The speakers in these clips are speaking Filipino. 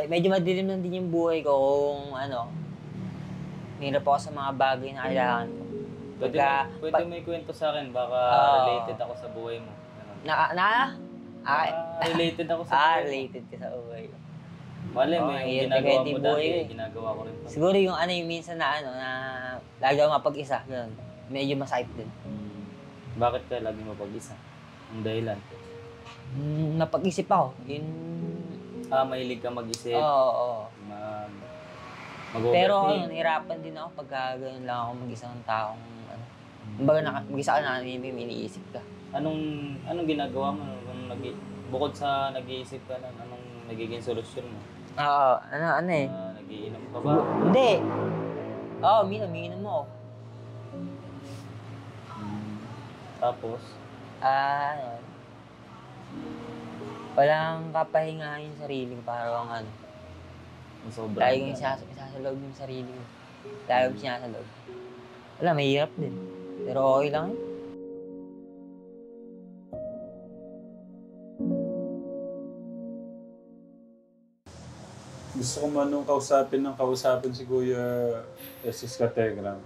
medyo madilim lang din yung buhay ko kung hirap ako sa mga bagay na kailangan ko. Pwede may kwento sa akin, baka related ako sa buhay mo. Related ako sa buhay mo. Related ka sa buhay ko. Mali mo yung ginagawa mo dati, ginagawa ko rin. Siguro yung minsan na lagi ako mapag-isa, gano'n. Medyo masakit din. Bakit ka lagi mapag-isa? Ang dahilan? Napag-isip ako. Mahilig ka mag-isip? Oo. Pero nahirapan din ako pagka gano'n lang ako mag-isa ng taong kumbaga mag-isa ka na, iniisip ka. Anong ginagawa mo? Bukod sa nag-iisip ka na, anong nagiging solusyon mo? Nagiinom ka ba? Hindi. Umiinom mo ako. Tapos? Walang kapahingahin yung sarili ko, parang lagi kong isasalog yung sarili ko. Lagi kong sinasalog. Wala, mahirap din. Pero okay lang yun. Gusto ko manong kausapin si Kuya Jesus Kategram.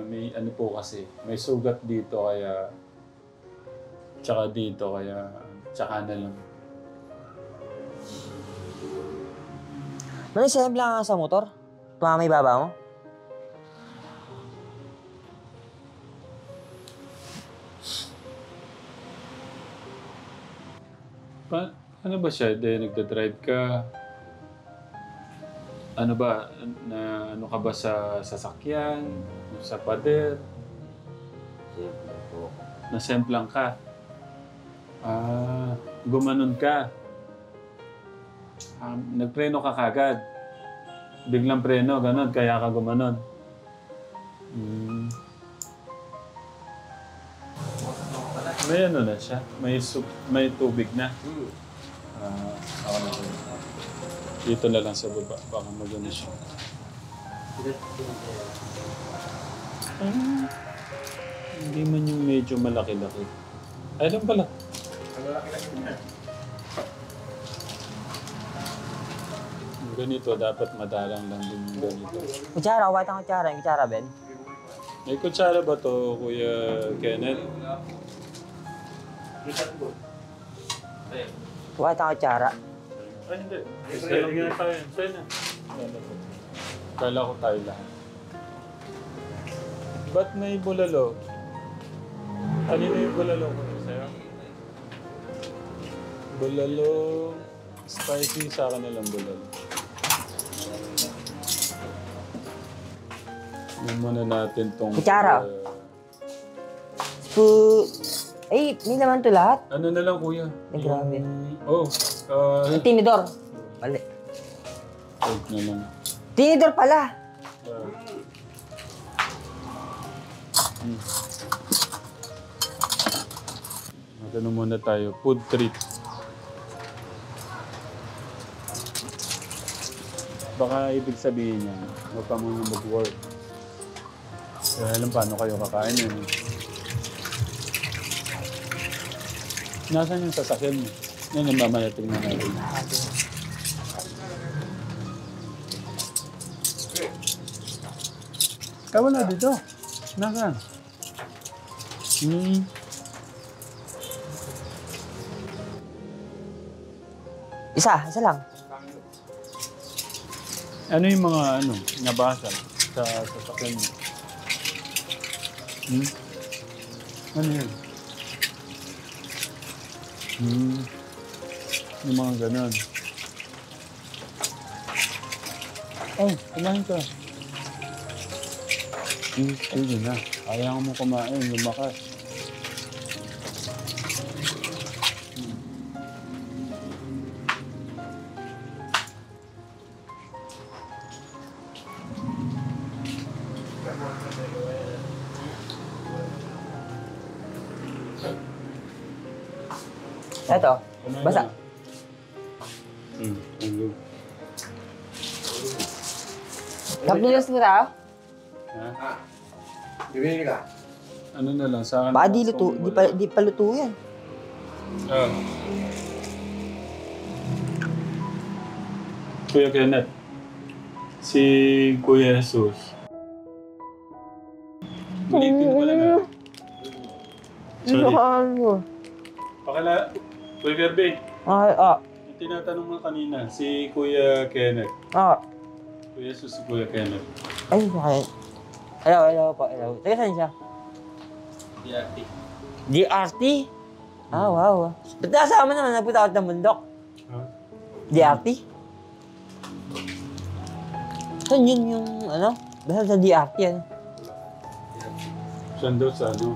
May po kasi, may sugat dito kaya tsaka dito kaya tsaka na lang. Manisayang ka sa motor? Tumama yung baba mo? Ano ba siya? Nagda-drive ka? Ano ba? Ano ka ba sa sasakyan? Sa pader? Nasemplang ka? Gumanon ka? Nagpreno ka kagad? Biglang preno, ganon, kaya ka gumanon? May ano na siya? May tubig na? Okay. Dito na lang sa baba. Baka magano siya. Hindi man yung medyo malaki-laki. Ay lang pala. Malaki-laki na. Ganito, dapat madalang lang din yung ganito. Kutsara, white ang kutsara. Yung kutsara, Ben? May kutsara ba to, Kuya Kenneth? White ang kutsara. Ay, hindi. Isa lang yan tayo. Sa'yo na. Kala ko tayo lahat. Ba't may bulalo? Kanino yung bulalo ko? Sa'yo? Bulalo... Spicy, sa akin na lang bulalo. Yan muna natin tong... Kutsara. May naman to lahat. Ano na lang, Kuya? Ay, grabe. Yung Tinidor. Mali. Wait na lang. Tinidor pala. Magano muna tayo. Food treat. Baka ibig sabihin niya, huwag ka muna mag-work. Kaya alam paano kayo kakain yun. Nasaan yung sasakyan mo? Yan ang mamaya tingnan natin. Wala dito. Nasaan? Isa lang. Ano yung mga nabasa sa sasakyan mo? Ano yun? Yung mga ganon. Kumain ka. Sige na. Ayaw mo kumain. Lumakas. Eto, basa. Cup noodles mo tayo? Ha? Bibili ka? Ano na lang, sa akin... Baka di pa luto yan. Kuya Kenneth. Si Kuya Jesus. Ulitin ko lang ah. Sorry. Pakala, Kuya Kirby. Yung tinatanong mo kanina, si Kuya Kenneth. Kuya Jesus, si Kuya Kenneth. Ay, bakit? Hello po, hello. Taga saan siya? DRT. DRT? Wow. Ba't nasama naman? Napunta ako ng bundok. Huh? DRT? Saan yun yung ano? Basta sa DRT ano? Saan daw sa ano?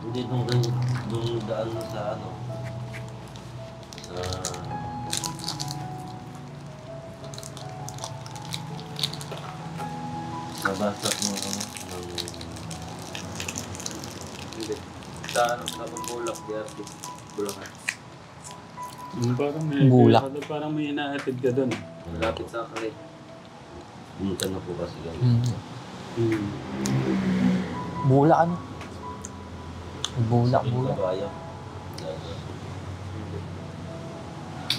Hindi nung daan mo sa ano. Nabasat mo ano. Hindi. Sa Bulak, DRT. Bulacan. Parang may, Bulak. Parang may inaatid ka doon. Malapit sa Kalay. Pumunta na po kasi kami. Bulak ano? Bulak. Kabayo.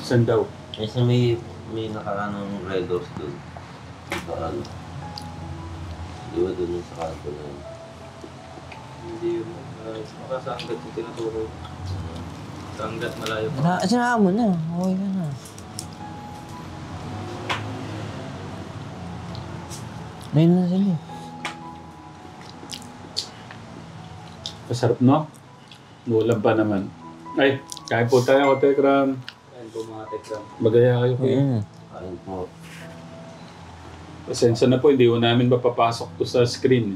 Saan daw? Kasi may nakaanong Red Horse doon. Sa ano. Di ba doon yung sa kanto na yun? Hindi yun. Makasanggat yung tinuturo. Sanggat malayo pa. Sinama mo na. Okay ka na. Ngayon na sila eh. Masarap, no? Ulam pa naman. Ay, kain po tayo, Tekram. Ayun po mga tekram. Magaya kayo, kuya. Ayun po. Pasensya na po, hindi ko namin mapapasok to sa screen.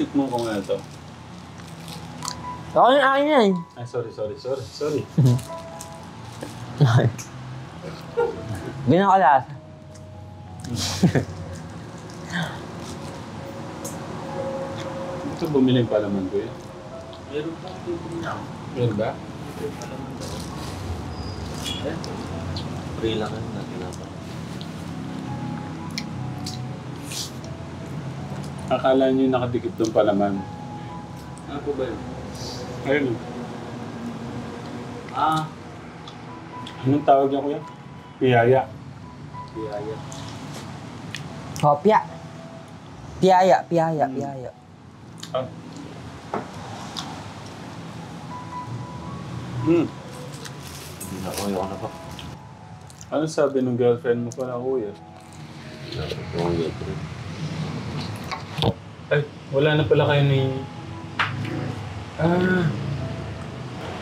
Sip mo ko nga ito. Ako yung akin yan. Ay, sorry. Ganyan ka lasa. Ito bumili pa naman, kuya. Meron po ito. Meron ba? Free lang yun na tinapa. Akala nyo nakadikit doon pa naman. Ano po ba yun? Ayun. Anong tawag niya, kuya? Piyaya. Biyaya. Kopya. Piyaya. Ah. Hindi na ko, ayoko na pa. Ano sabi ng girlfriend mo pala, kuya? Dapat yung girlfriend. Ay, wala na pala kayo ni...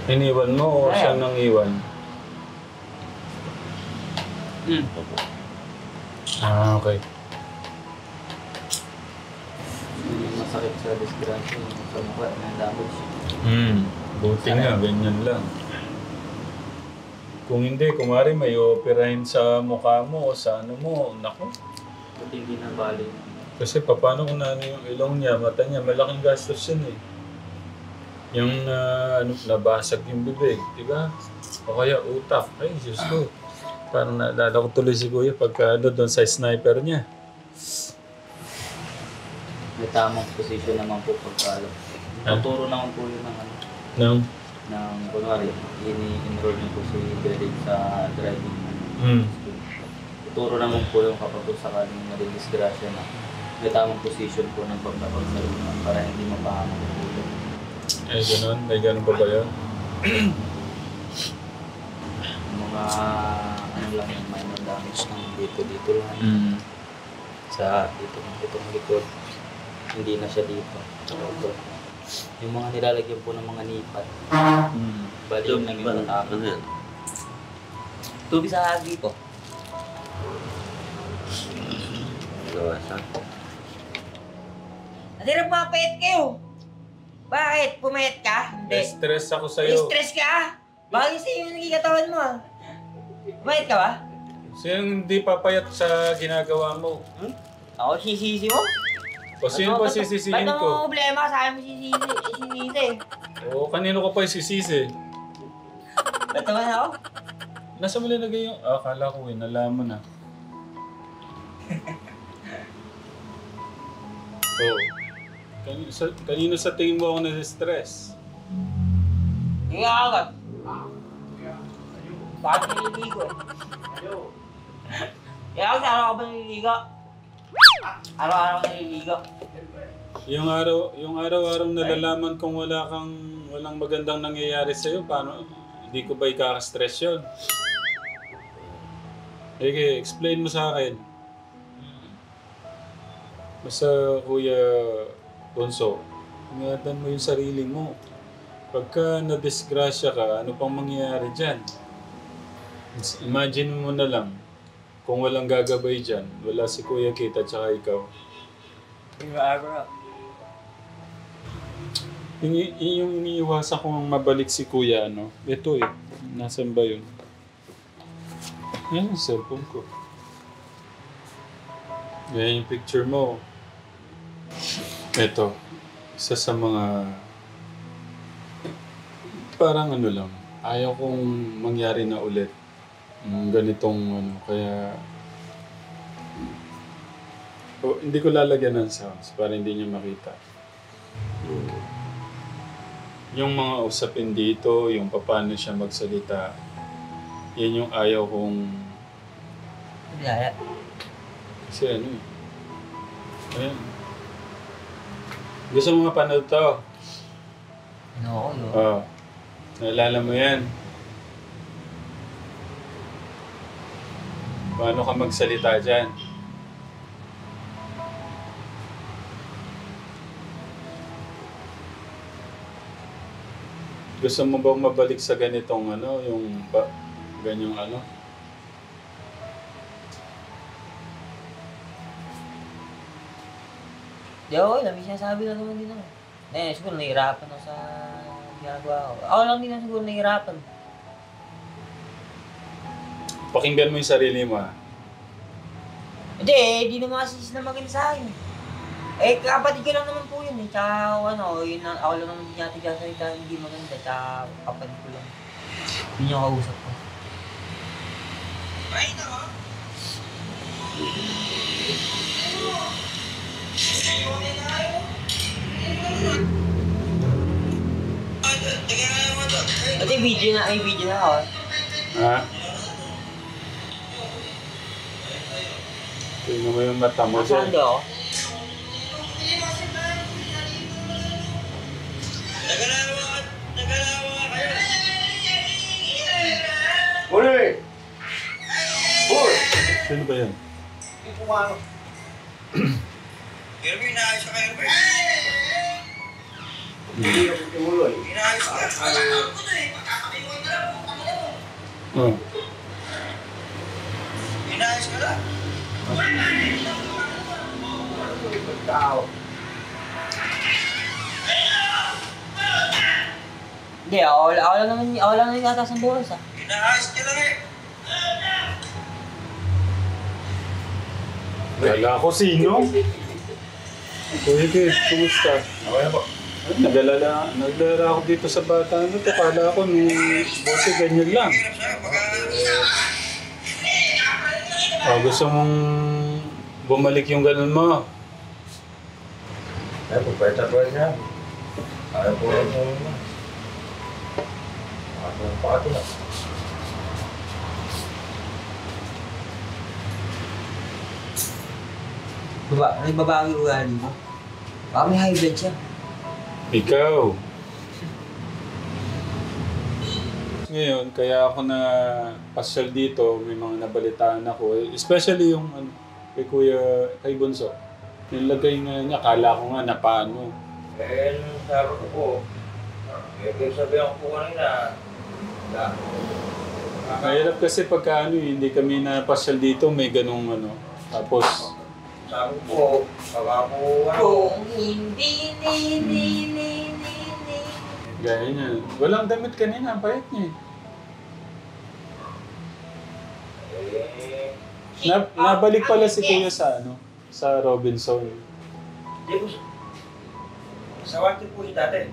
Iniwan mo o siya nang iwan? Okay. Yung masakit sa disgrasya, yung sa mukha, ng damage. Buti nga, ganyan lang. Kung hindi, kumari may operahin sa mukha mo o sa ano mo, naku. Buti hindi na bali. Kasi paano kung ano yung ilong niya, mata niya, malaking gastos yun eh. Yung nabasag yung bibig, di ba? O kaya utak. Ay, Diyos ko. Parang naalala ko tuloy si Kuya pagka doon sa sniper niya. May tamang position naman po pagkalo. Tuturo naman po yun ng ano. Ng kunwari, ini-enroll niyo po si Derek sa driving school. Tuturo naman po yung kapag po sakaling nadidisgrasya na may tamang position po ng pagkapagsalunan para hindi mapahamak yung ulo. Ay, ganun? May ganun pa ba yun? Mga ano lang yung minor damage ng dito lang. Sa itong likod. Hindi na siya dito. Ito. Yung mga nilalagyan po ng mga nipat. Bali yung naging Ano tatapon. yan? Tubig sa hagi ko. nagawa siya. Kasi nagpapayat kayo. Bakit? Pumayat ka? Hindi. Stress ako sa'yo. Stress ka? Bakit sa'yo yung nagkikatawan mo? Pumayat ka ba? Sino hindi papayat sa ginagawa mo? Ako sisisi mo? O sino ba sisisihin Ba't ko? ang problema sa akin mo sisisi? O kanino ko pa isisisi? Ba't naman ako? Nasa mo nilagay yung... Ah, akala ko nalaman na. Oh. Kanino sa tingin mo ako nasi-stress? Hindi ka agad. Bakit nililigo eh? Kaya ako sa araw ka ba nililigo? Araw-araw nililigo. Yung araw-araw nalalaman kung walang magandang nangyayari sa'yo, paano? Hindi ko ba ikaka-stress yun? Okay, explain mo sa akin. Basta, Kuya Bonso, ingatan mo yung sarili mo. Pagka na-disgrasya ka, ano pang mangyayari dyan? Imagine mo na lang, kung walang gagabay dyan, wala si Kuya Kit at saka ikaw. Yung iniiwasan kong mabalik si Kuya, ano? Ito eh. Nasaan ba yun? Yan yung cellphone ko. Yan yung picture mo. Ito. Isa sa mga... Parang ano lang. Ayaw kong mangyari na ulit. Ganitong ano. Kaya... hindi ko lalagyan ng sounds para hindi niya makita. Yung mga usapin dito, yung paano siya magsalita, yan yung ayaw kong... Yaya. Kasi ano eh. Ayan. Gusto mo mapanood to? Ano ako yun? Oo. Naalala mo yan? Paano ka magsalita dyan? Gusto mo bang mabalik sa ganitong ano, yung ganyang ano? Di ako, may sinasabi na naman din ako. Siguro nahihirapan ako sa ginagawa ko. Ako lang din na siguro nahihirapan. Pakinggan mo yung sarili mo ah. Hindi naman kasi sila maganda sa akin. Kapatid ko lang naman po yun eh. Tsaka ano, yun, ako lang naman din natin dyan salita, hindi maganda. Tsaka kapatid ko lang. Yun yung kausap ko. Ay, nako! Ate, video na ako. Ha? Tingnan mo yung mata mo Nasaan dyan. daw ako? Uy! Uy! Sino ba yan? Hindi pumano. Kirby, naayos ka kayo, Kirby. Hindi ako tumuloy. Inaayos ka. Oh. Inaayos ka na. Tao. Hindi, ako lang naman nataas ng boros ah. Inaayos ka lang eh. Kala ko sino? Kuya Kid, kumusta? Okay na po. Naglalala ako dito sa bata na to. Kala ko nung bote ganyan lang. Gusto mong bumalik yung ganun mo? Ay, pupweta po niya. Ayaw po rin mo naman. Pakati na. Nagbabago yung ugali mo. Baka may high blood siya. Ikaw. Ngayon, kaya ako na pasyal dito, may mga nabalitaan ako. Especially yung kay kay Bunso. Yung lagay nga niya, akala ko nga na paano. Nung sabi ko po, sabihan ko po kanina, Mahirap kasi pagka hindi kami napasyal dito, may ganung ano. Tapos, sabi ko, baka po, Kung hindi, Gaya niya. Walang damit kanina, ang payat niya. Nabalik pala si Kuya sa sa Robinson. Hindi po, sa wante po si dati.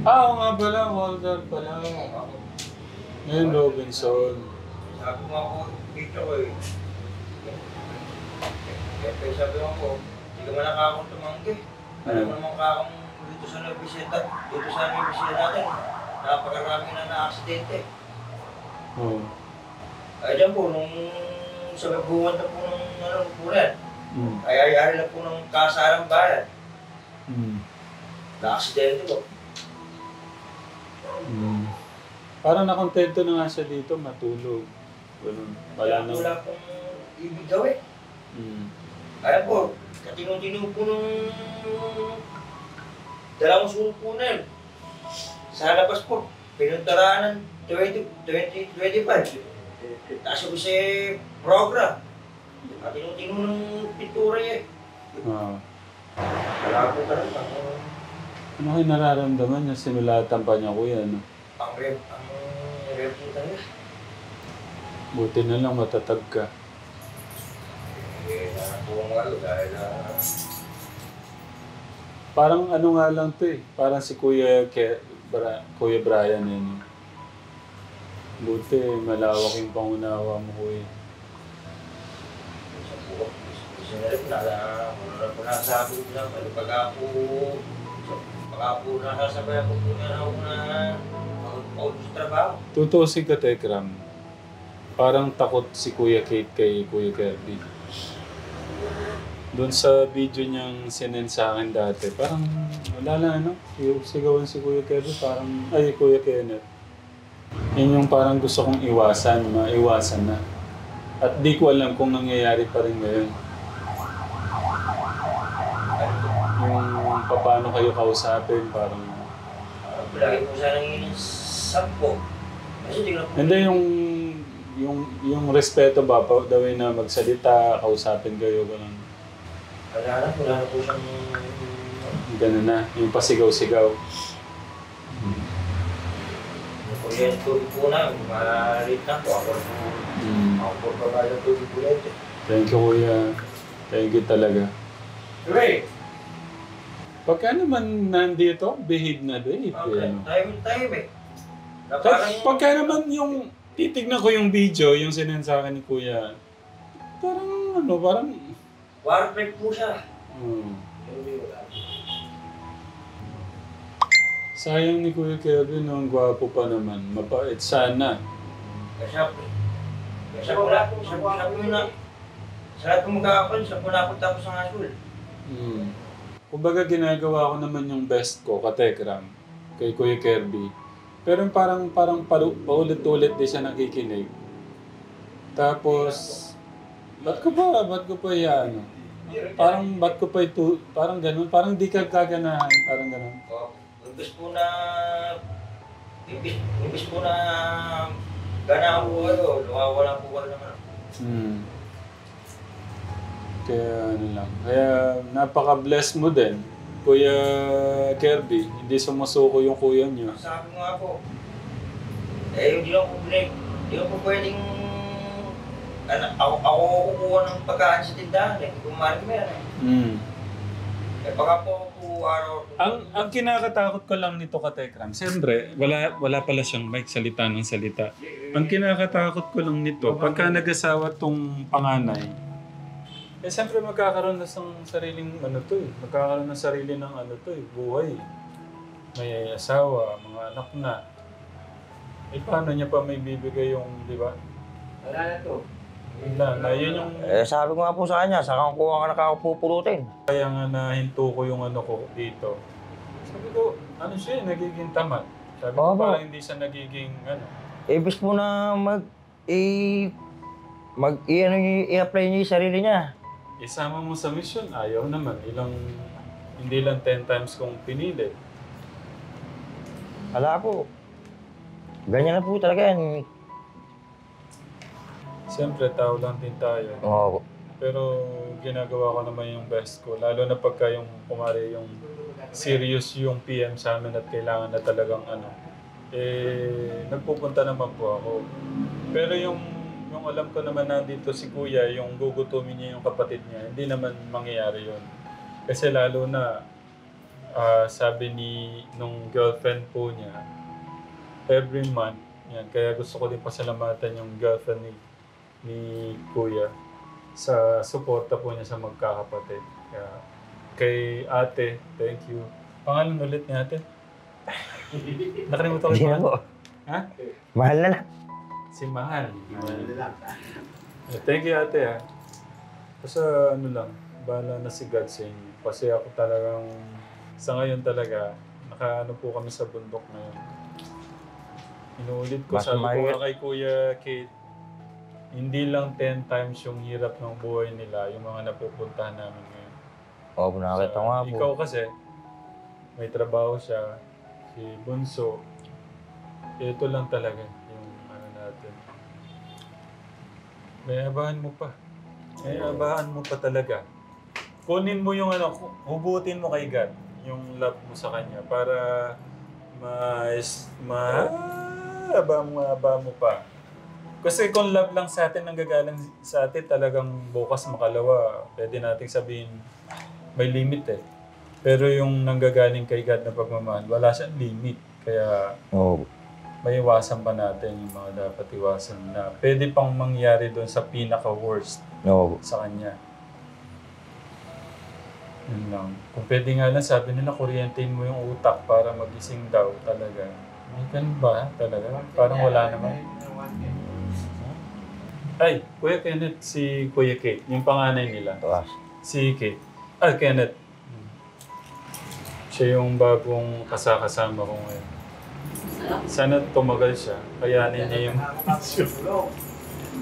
Oo nga pala, Walter pala. Ngayon Robinson. Sabi ko nga po, dito ko eh. Kaya sabi ko, hindi ka man nakakong tumanggi. Alam mo naman kakong dito sa Nabisita natin, napakarami na na-aksidente. Oo. Ay dyan po, nung sa buwan na po ng punan, ay ayari na po ng kasarang bayan. Na-aksidente po. Parang nakontento na nga siya dito, matulog. Wala na. Wala pong ibig gawin. Kaya po, katino-tino po nung dalawang supunan. Sa labas po, pinuntaraan ng 2025. Taas ko si program. Katino-tino ng pintura niya. Wala po ka rin. Ano kayo nararamdaman niya? Sinulatan pa niya, Kuya, no? Ang rep po talaga. Buti na lang matatag ka. Po nga dahil Parang ano nga lang to eh. Parang si Kuya Brian eh. No? Buti, malawak yung pangunawa mo, Kuya. Gusto na rin wala po nasabi ko lang. Baka po nasasabay ako po na ako na mag-out sa trabaho. Tutusin ka, Tekram. Parang takot si Kuya Kate kay Kuya Kirby. Doon sa video niyang sinend sa akin dati, parang wala na yung sigawan si Kuya Kirby, parang, ay Kuya Kenneth. Yun yung parang gusto kong maiwasan na. At di ko alam kung nangyayari pa rin ngayon. Yung paano kayo kausapin, parang... Lagi po sanang inisap ko. Kasi di ko na po... Hindi yung respeto ba, the way na magsalita, kausapin kayo, ganun. Wala na po siyang... Ganun na, yung pasigaw-sigaw. Yung tubig po na, malit na po. Ako po ba yung tubig po yan? Thank you, Kuya. Thank you talaga. Ray! Pagka naman nandito, behave na behave. Okay, tayo eh. Pagka naman yung titignan ko yung video, yung sinend sa akin ni Kuya, parang War break po siya. Sayang ni Kuya Kevin, ang gwapo pa naman. Mapait sana. Siya po na. Sa lahat ng magkakapal, siya po tapos ang asul. Kumbaga ginagawa ko naman yung best ko, katekram, kay Kuya Kirby. Pero parang paulit-ulit din siya nakikinig. Tapos, ba't ko pa yan? Parang ganun, parang di ka gaganahan, parang ganun. Imbis po na ganahan po kayo, lumawala po kayo naman. Kaya napaka-bless mo din, Kuya Kirby. Hindi sumusuko yung kuya niyo. Sabi nga po, hindi lang po pwedeng ako kukuha ng pagkain sa tindahan hindi ko marami yan baka po araw. Ang kinakatakot ko lang nito, Katekram, siyempre, wala pala siyang mic, salita ng salita. Ang kinakatakot ko lang nito, pagka nag-asawa tong panganay, siyempre magkakaroon na ng sariling magkakaroon ng sarili ng buhay. May asawa, mga anak na. Paano niya pa may bibigay yung, di ba? Wala na to. Wala na, yun yung... Sabi ko nga po sa kanya, saka ko nga nakakapupulutin. Kaya nga nahinto ko yung ko dito. Sabi ko, siya nagiging tamad. Sabi ko parang hindi siya nagiging Ibig po na i-apply niya yung sarili niya. Isama mo sa mission, ayaw naman. Hindi lang 10 times kung pinili. Wala po. Ganyan na po talaga yan. Siyempre, tao lang din tayo. Oo. Pero ginagawa ko naman yung best ko. Lalo na pagka yung kumari yung serious yung PM sa amin at kailangan na talagang nagpupunta naman po ako. Pero yung alam ko naman nandito si Kuya, yung gugutumin niya yung kapatid niya, hindi naman mangyayari yun. Kasi lalo na, sabi nung girlfriend po niya, every month, yan, kaya gusto ko din pasalamatan yung girlfriend ni Kuya sa suporta po niya sa magkakapatid. Kaya, kay ate, thank you. Pangalan ulit ni ate? Nakalimutan ko yung pangalan. Ha? Mahal na lang. Si Mahal. Thank you ate Kasi bahala na si God sa inyo. Kasi ako talagang, sa ngayon talaga, nakaano po kami sa bundok ngayon. Inuulit ko, sabi ko nga kay Kuya Kate, hindi lang 10 times yung hirap ng buhay nila, yung mga napupuntahan namin ngayon. Oo, nakakita ko nga po. Ikaw kasi, may trabaho siya, si Bunso, ito lang talaga yung natin. May abahan mo pa. May abahan mo pa talaga. Kunin mo yung hugutin mo kay God, yung love mo sa Kanya para aba mo pa. Kasi kung love lang sa atin, nanggagaling sa atin, talagang bukas makalawa, pwede nating sabihin may limit Pero yung nanggagaling kay God na pagmamahal, wala siyang limit. Kaya may iwasan pa natin yung mga dapat iwasan na pwede pang mangyari doon sa pinaka-worst sa Kanya. Yun lang. Kung pwede nga lang, sabi nila, kuryentein mo yung utak para magising daw talaga. May ganun ba talaga? Parang wala naman. Ay, Kuya Kenneth, si Kuya Kate, yung panganay nila. Si Kate. Kenneth. Siya yung bagong kasama ko ngayon. Sana tumagal siya, kayanin niya yung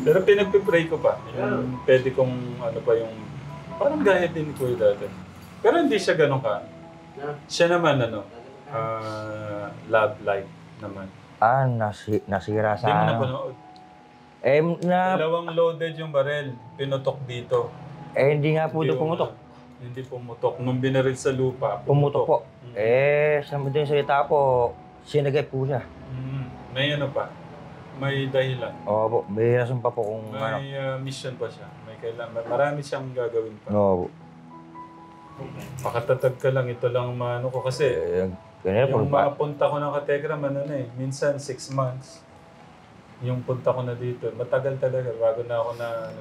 Pero pinagpipray ko pa. Yung pwede kong parang gaya din ni Kuya dati. Pero hindi siya ganun ka. Siya naman love life naman. Nasira sa... Hindi mo napanood. Dalawang loaded yung barel, pinutok dito. Hindi nga po doon pumutok. Hindi pumutok. Nung binaril sa lupa, pumutok po. Sa din salita po, sinagay po siya. May pa? May dahilan? Opo, may rason pa po kung may mission pa siya. May kailangan. Marami siyang gagawin pa. Opo. Pakatatag ka lang. Ito lang ko kasi yung mga punta ko ng Kategram, minsan 6 months. Yung punta ko na dito, matagal talaga bago na ako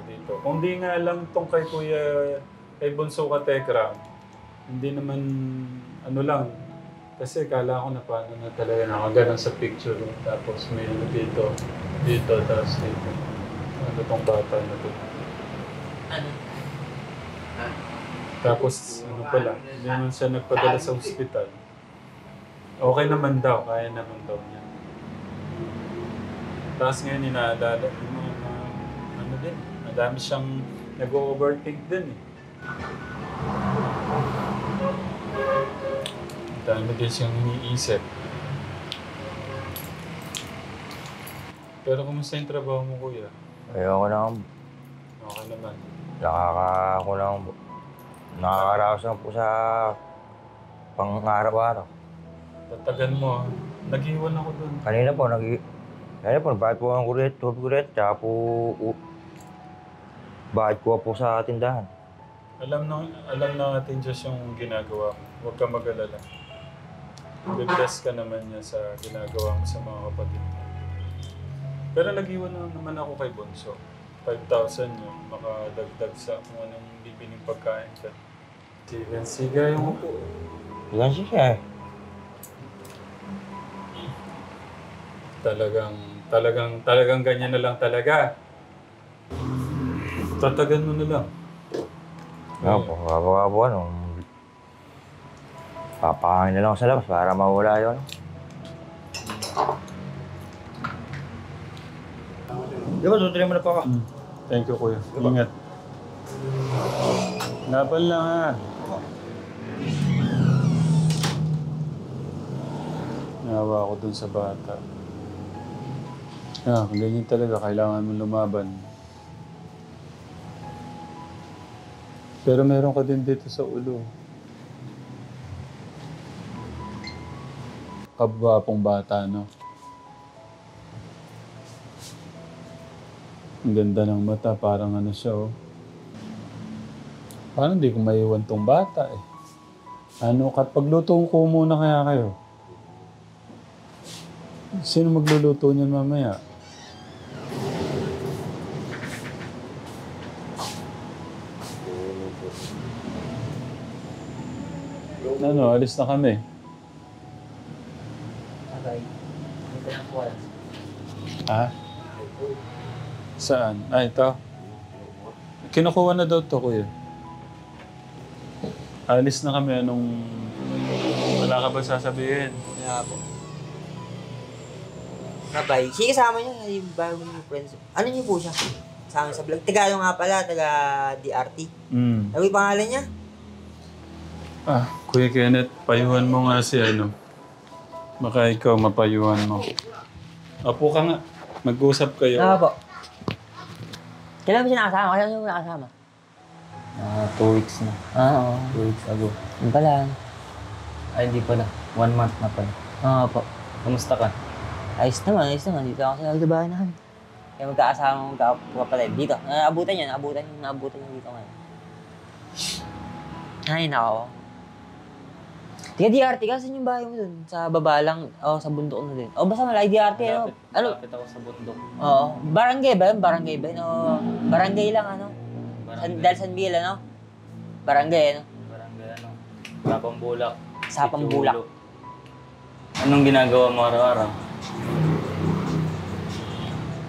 dito. Kung di nga lang tong kay Bunso Kategram, hindi naman lang. Kasi kala ko na paano na talaga nakaganan sa picture. Tapos may dito, tapos dito. Ano tong bata na to? Tapos pala, hindi naman siya nagpadala sa ospital. Okay naman daw, kaya naman daw niya. Tapos ngayon inaalala yung mga din, madami siyang nag-overthink din Dami din siyang iniisip. Pero kumusta yung trabaho mo, Kuya? Ayoko lang. Okay naman. Nakakaraos lang po sa pang-araw-araw. Tatagan mo Nag-iwan ako doon. Kanina po, nagbayad po ang tubig kuryente, tsaka po bayad ko po sa tindahan. Alam na natin Diyos yung ginagawa mo. Huwag ka mag-alala. Be-bless ka naman niya sa ginagawa mo sa mga kapatid mo. Pero nag-iwan naman ako kay Bunso. 5,000 yung makadagdag sa kung anong bibining pagkain ka. Siga yung upo. Siga. Talagang ganyan na lang talaga. Tatagan mo na lang. Papakain na lang sa labas para mawala yun. Tutuloy mo na po ako. Thank you, Kuya. Ingat. Laban lang Nawa ako dun sa bata. Ganyan talaga. Kailangan mo lumaban. Pero meron ka din dito sa ulo. Kabwapong bata, no? Ang ganda ng mata, parang ano siya, oh. Parang hindi ko maiwan tong bata, eh. Ano, pagluto ko muna kaya kayo? Sino magluluto niyan mamaya? Ano, alis na kami. Okay. Dito lang po alas. Ha? Saan? Ah, ito. Kinukuha na daw to, kuya. Alis na kami. Anong... Wala ka ba sasabihin? Wala po. Bye. Sige, kasama niyo. Yung bago niyo friends. Ano niyo po siya? Kasama sa vlog. Taga ano nga pala? Taga DRT. Ano yung pangalan niya? Ah, Kuya Kenneth, payuhan mo nga si ano. Baka ikaw mapayuhan mo. Apo ka nga. Mag-usap kayo. Po. Kailan ba siya nakasama? Kailan siya nakasama? 2 weeks na. Oo. 2 weeks ago. Yung pala. Ay, hindi pala. 1 month na pala. Po. Kamusta ka? Ayos naman. Dito ako sa nagdabahan namin. Kaya magkakasama, magkakapatid. Dito. Naabutan niya dito ngayon. Ay, nako. Tiga DRT ka, saan yung bahay mo dun? Sa baba lang, sa bundok na din. Basta malaki DRT, ano? Malapit ako sa bundok. Oo. Barangay ba yun? Barangay ba yun? Barangay lang, ano? Dahil San Miguel, ano? Barangay, ano? Barangay, ano? Sapang Bulak. Sapang Sitio Bulak. Ulo. Anong ginagawa mo araw-araw?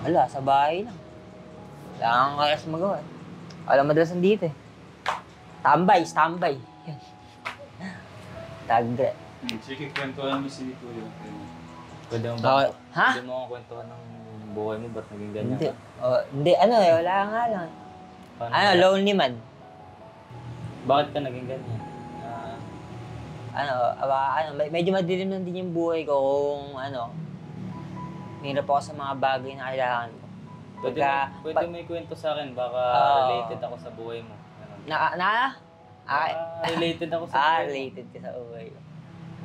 Wala, sa bahay lang. Wala kang kayas magawa. Wala madalas dito, eh. Standby. Tagre. Sige, kwentuhan mo si Kuya. Pwede mo ba? Ha? Pwede mo akong kwentuhan ng buhay mo, ba't naging ganyan Hindi. ka? Hindi, wala nga lang. Paano Lonely man. Bakit ka naging ganyan? Medyo madilim lang din yung buhay ko kung hirap ako sa mga bagay na kailangan ko. Pwede mo ikwento sa akin, baka related ako sa buhay mo. Related ako sa buhay mo. Related ka sa buhay ko.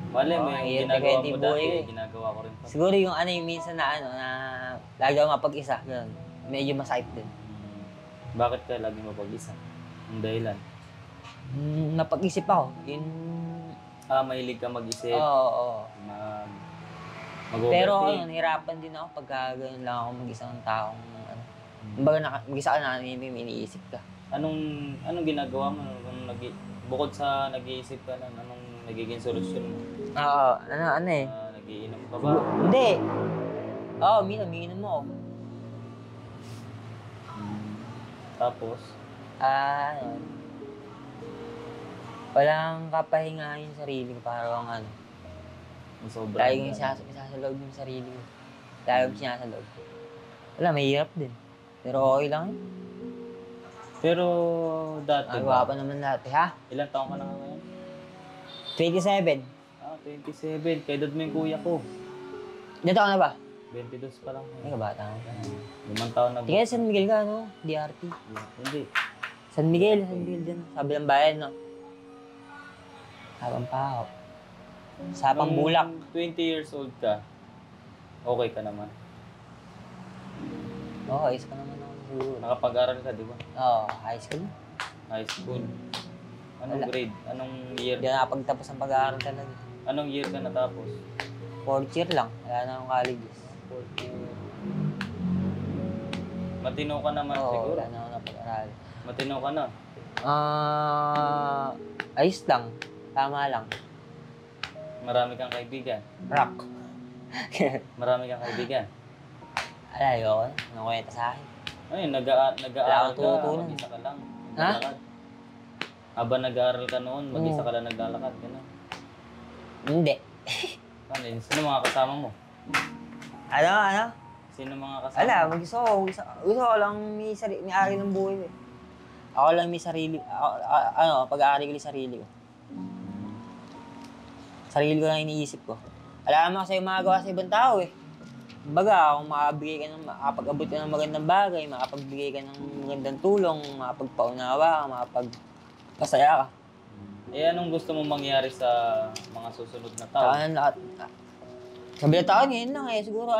Mali, may ginagawa mo dati, eh. ginagawa ko rin pa. Siguro yung minsan na lagi ako mapag-isa, ganun. Medyo masakit din. Bakit ka lagi mapag-isa? Ang dahilan? Napag-isip ako. Mahilig ka mag-isip. Oo. Mag-overthink. Pero nahirapan din ako pagka ganun lang ako mag-isa ng taong Kumbaga mag-isa ka na, iniisip ka. Anong ginagawa mo? Bukod sa nag-iisip ka na, anong nagiging solusyon mo? Nagiinom ka ba? Hindi. Umiinom mo ako. Tapos? Walang kapahingahin yung sarili ko, parang Sobrang. lagi kong isasalog yung sarili ko. Lagi kong sinasalog. Wala, mahirap din. Pero okay lang yun. Pero dati Nagawa pa naman dati, ha? Ilang taon ka na ngayon? 27. 27. Kaya mo yung kuya ko. Ilan taon na ba? 22 pa lang. Ay, kabata ko pa. 5 taon na ba? Tingnan, San Miguel ka, no? DRT. Hindi. San Miguel dyan. Sabi ng bayan, no? Sabang Pao. Sapang Bulak. 20 years old ka, okay ka naman. Ayos ka naman ako siguro. Nakapag-aral ka, di ba? High school. High school. Anong Wala. grade? Anong year? Hindi na nakapagtapos ng pag-aaral talaga. Anong year ka natapos? 4th year lang. Wala na akong colleges. Matino ka naman siguro. Wala na ako napag-aaral. Matino ka na. Ayos lang. Tama lang. Marami kang kaibigan. Rock. Marami kang kaibigan. Ayoko. Anong kwenta sa akin? Ayun, Wala nag-aaral akong ka, tutunan. mag-isa ka lang. Ha? Naglalakad. Habang nag-aaral ka noon, mag-isa ka lang naglalakad. Gano'n. Hindi. Sino mga kasama mo? Ano? Sino mga kasama Ala, mo? gusto ko lang may ari ng buhay ko eh. Ako lang may sarili, pag-aari ko yung sarili ko. Sarili ko lang iniisip ko. Alam mo kasi yung magagawa sa ibang tao eh. Kumbaga, kung makapag-abot ka ng magandang bagay, makapagbigay ka ng magandang tulong, makapagpaunawa, Masaya ka. Eh, anong gusto mong mangyari sa mga susunod na taon? Saan lahat. Sabi na taon ngayon lang siguro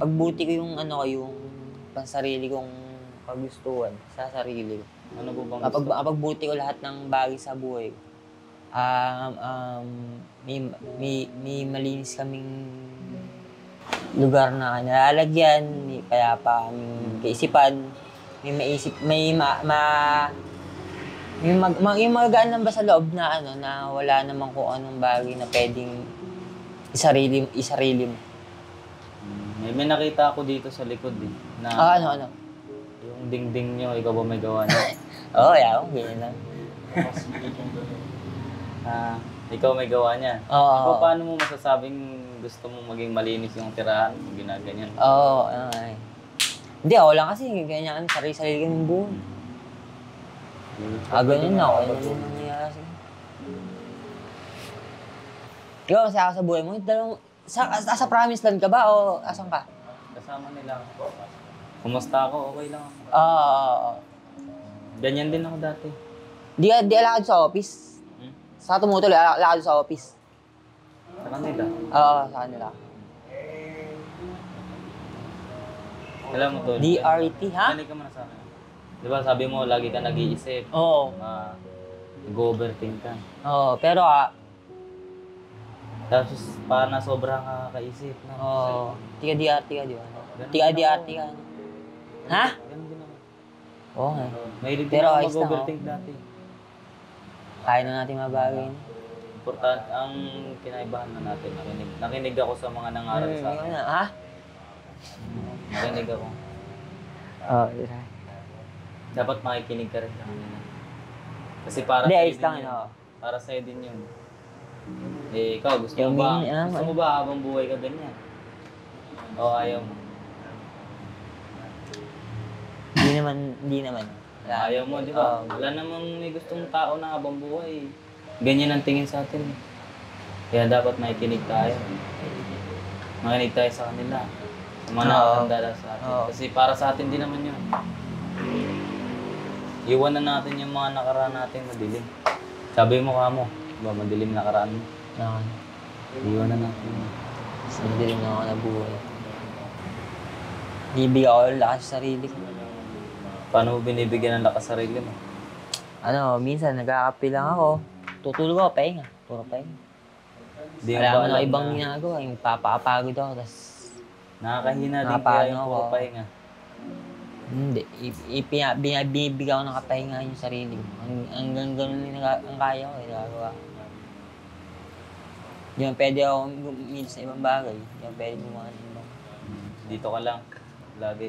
pagbuti ko yung yung pansarili kong kagustuhan sa sarili ko. Ano po bang gusto? Mapagbuti ko lahat ng bagay sa buhay ko. May malinis kaming lugar na nalalagyan, may payapa kaming kaisipan, yung magagaan lang ba sa loob na na wala namang kung anong bagay na pwedeng isarili mo. May nakita ako dito sa likod na Ano? yung dingding nyo, ikaw ba may gawa niyo? Oo, ganyan lang. Ikaw may gawa niya. Oo. Paano mo masasabing gusto mo maging malinis yung tirahan mo, ginaganyan? Oo, Hindi, ako lang kasi ganyan sarili-sarili ng buhay. Ganyan na ako. Ano yung nangyayari sa'yo? Ikaw, masaya ka sa buhay mo. Sa promised land ka ba o asan ka? Kasama nila ako. Kumusta ako? Okay lang ako. Oo. Ganyan din ako dati. Di alakad sa office. Sa tumutuloy, alakad sa office. Sa kanila. Oo, sa kanila. Alam mo to. DRT, ha? Dali ka muna sa akin. Di ba sabi mo, lagi ka nag-iisip. Oo. Nag-overthink ka. Oo, pero Tapos parang nasobra ka kaisip. No? Oo. Tiga DRT ka, di ba? Tiga DRT ka. Ha? Ganun din ako. Oo nga. Mahilig din Pero ako ayos lang, mag-overthink dati. Kaya na natin mabagay. Importante, ang kinaibahan na natin, nakinig ako sa mga nangaral sa akin. Ha? Nakinig ako. Oo, Dapat makikinig ka rin sa kanila. Kasi para Hindi, sa'yo ayos din lang, yun. Para sa'yo din yun. Eh, ikaw, gusto Yung mo ba habang buhay ka ganyan? O ayaw mo? Hindi naman. Ayaw mo, di ba? Wala namang may gustong tao na habang buhay. Ganyan ang tingin sa atin. Kaya dapat makikinig tayo. Makinig tayo sa kanila. Sa mga nakakandala sa atin. Kasi para sa atin din naman yun. Iwan na natin yung mga nakaraan natin madilim. Sabi mo kamo, diba madilim nakaraan mo? Iwan na natin. Madilim na ako na buhay. Bibigyan ako ng lakas sa sarili ko. Paano mo binibigyan ng lakas sa sarili mo? Minsan nagkakape lang ako. Tutulog ako, pahinga. Puro pahinga. Alam mo na ibang ginagawa, yung papapagod ako, tas nakakahina din kaya yung puro pahinga. Hindi. Binibigyan ko ng kapahinga yung sarili ko. Hanggang ganun yung ang kaya ko, nagagawa. Hindi man pwede ako minsan sa ibang bagay. Hindi man pwede gumawa ng ibang. Dito ka lang. Lagi.